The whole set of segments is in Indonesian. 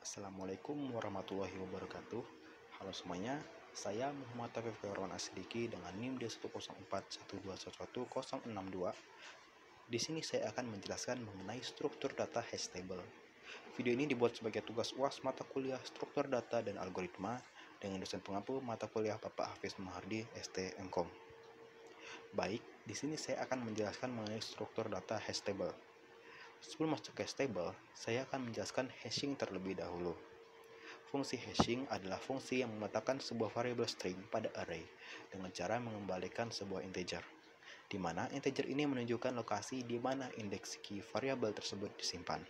Assalamualaikum warahmatullahi wabarakatuh. Halo semuanya, saya Muhammad Taufiq Firman Asidiki dengan NIM D10412111062. Di sini saya akan menjelaskan mengenai struktur data hash table. Video ini dibuat sebagai tugas UAS mata kuliah struktur data dan algoritma dengan dosen pengampu mata kuliah Bapak Hafiz Mahardi ST.M.Com. Baik, di sini saya akan menjelaskan mengenai struktur data hash table. Sebelum masuk ke hash table, saya akan menjelaskan hashing terlebih dahulu. Fungsi hashing adalah fungsi yang memetakan sebuah variabel string pada array dengan cara mengembalikan sebuah integer, di mana integer ini menunjukkan lokasi di mana indeks key variabel tersebut disimpan.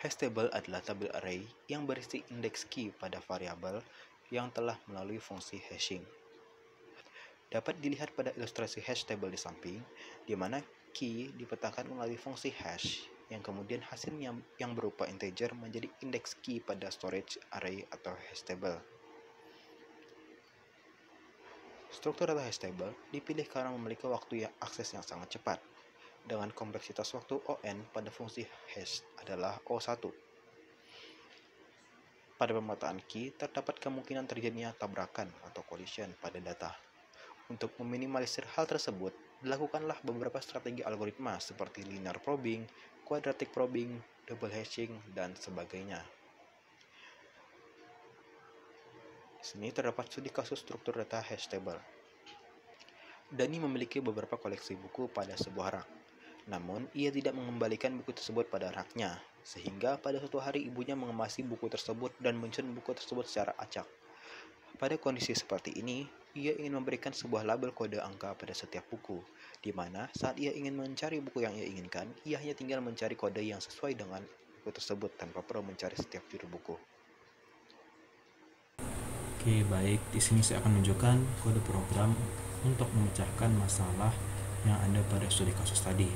Hash table adalah tabel array yang berisi indeks key pada variabel yang telah melalui fungsi hashing. Dapat dilihat pada ilustrasi hash table di samping, di mana key dipetakan melalui fungsi hash, yang kemudian hasilnya yang berupa integer menjadi indeks key pada storage array atau hash table. Struktur data hash table dipilih karena memiliki waktu akses yang sangat cepat, dengan kompleksitas waktu ON pada fungsi hash adalah O1. Pada pemetaan key, terdapat kemungkinan terjadinya tabrakan atau collision pada data. Untuk meminimalisir hal tersebut, dilakukanlah beberapa strategi algoritma seperti linear probing, quadratic probing, double hashing, dan sebagainya. Di sini terdapat studi kasus struktur data hash table. Dani memiliki beberapa koleksi buku pada sebuah rak. Namun, ia tidak mengembalikan buku tersebut pada raknya, sehingga pada suatu hari ibunya mengemasi buku tersebut dan menyusun buku tersebut secara acak. Pada kondisi seperti ini, ia ingin memberikan sebuah label kode angka pada setiap buku, di mana saat ia ingin mencari buku yang ia inginkan, ia hanya tinggal mencari kode yang sesuai dengan buku tersebut tanpa perlu mencari setiap judul buku. Oke, baik. Di sini saya akan menunjukkan kode program untuk memecahkan masalah yang ada pada studi kasus tadi.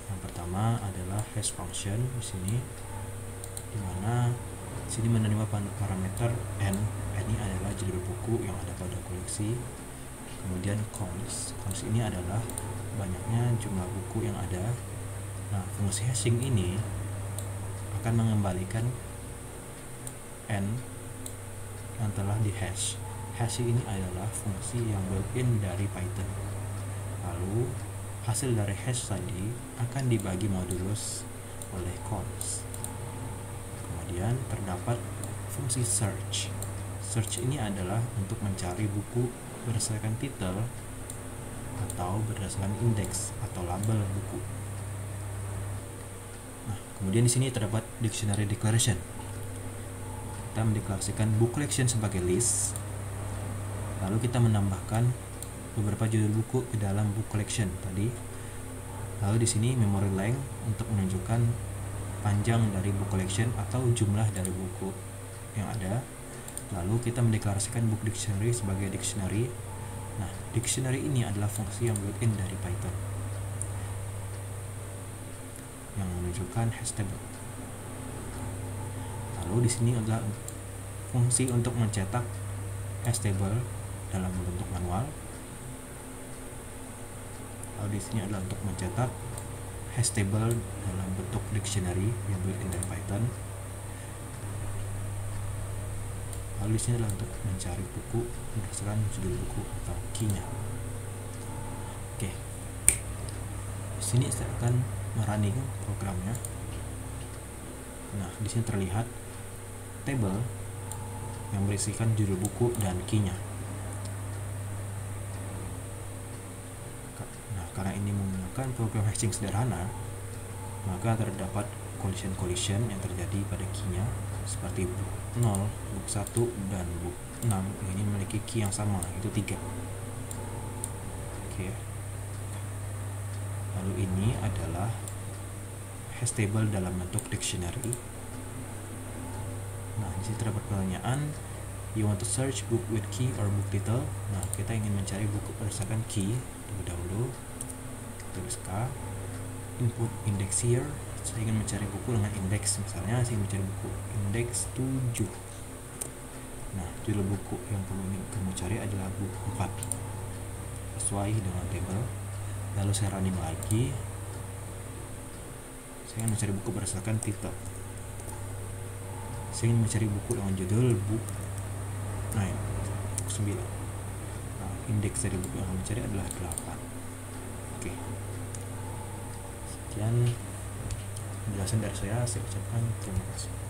Yang pertama adalah hash function di sini, di mana sini menerima parameter n. Ini adalah judul buku yang ada pada koleksi. Kemudian cons ini adalah banyaknya jumlah buku yang ada. Nah, fungsi hashing ini akan mengembalikan n yang telah di hash. Hashing ini adalah fungsi yang built-in dari Python. Lalu hasil dari hash tadi akan dibagi modulus oleh cons. Kemudian terdapat fungsi search. Search ini adalah untuk mencari buku berdasarkan titel atau berdasarkan indeks atau label buku. Nah, kemudian di sini terdapat dictionary declaration. Kita mendeklarasikan book collection sebagai list. Lalu kita menambahkan beberapa judul buku ke dalam book collection tadi. Lalu di sini memory length untuk menunjukkan panjang dari book collection atau jumlah dari buku yang ada. Lalu kita mendeklarasikan book dictionary sebagai dictionary. Nah, dictionary ini adalah fungsi yang built-in dari Python yang menunjukkan hash table. Lalu di sini adalah fungsi untuk mencetak hash table dalam bentuk manual. Lalu di sini adalah untuk mencetak hash table dalam bentuk dictionary yang built-in dari Python. Lalu di sini adalah untuk mencari buku berdasarkan judul buku atau key-nya. Oke. Di sini saya akan merunning programnya. Nah, di sini terlihat table yang berisikan judul buku dan key-nya. Nah, karena ini menggunakan program hashing sederhana, maka terdapat collision yang terjadi pada key-nya seperti book 0, book 1, dan book 6 ini memiliki key yang sama, itu 3. Oke. Lalu ini adalah hash table dalam bentuk dictionary. Nah, di sini terdapat pertanyaan, you want to search book with key or book title? Nah, kita ingin mencari buku berdasarkan key terlebih dahulu. Tulis K, input index here. Saya ingin mencari buku dengan indeks, misalnya saya ingin mencari buku indeks 7. Nah, judul buku yang kamu cari adalah buku 4 sesuai dengan table. Lalu saya running lagi. Saya ingin mencari buku berdasarkan titel. Saya ingin mencari buku dengan judul buku 9. Nah, indeks dari buku yang akan mencari adalah 8. Oke. Sekian penjelasan dari saya ucapkan terima kasih.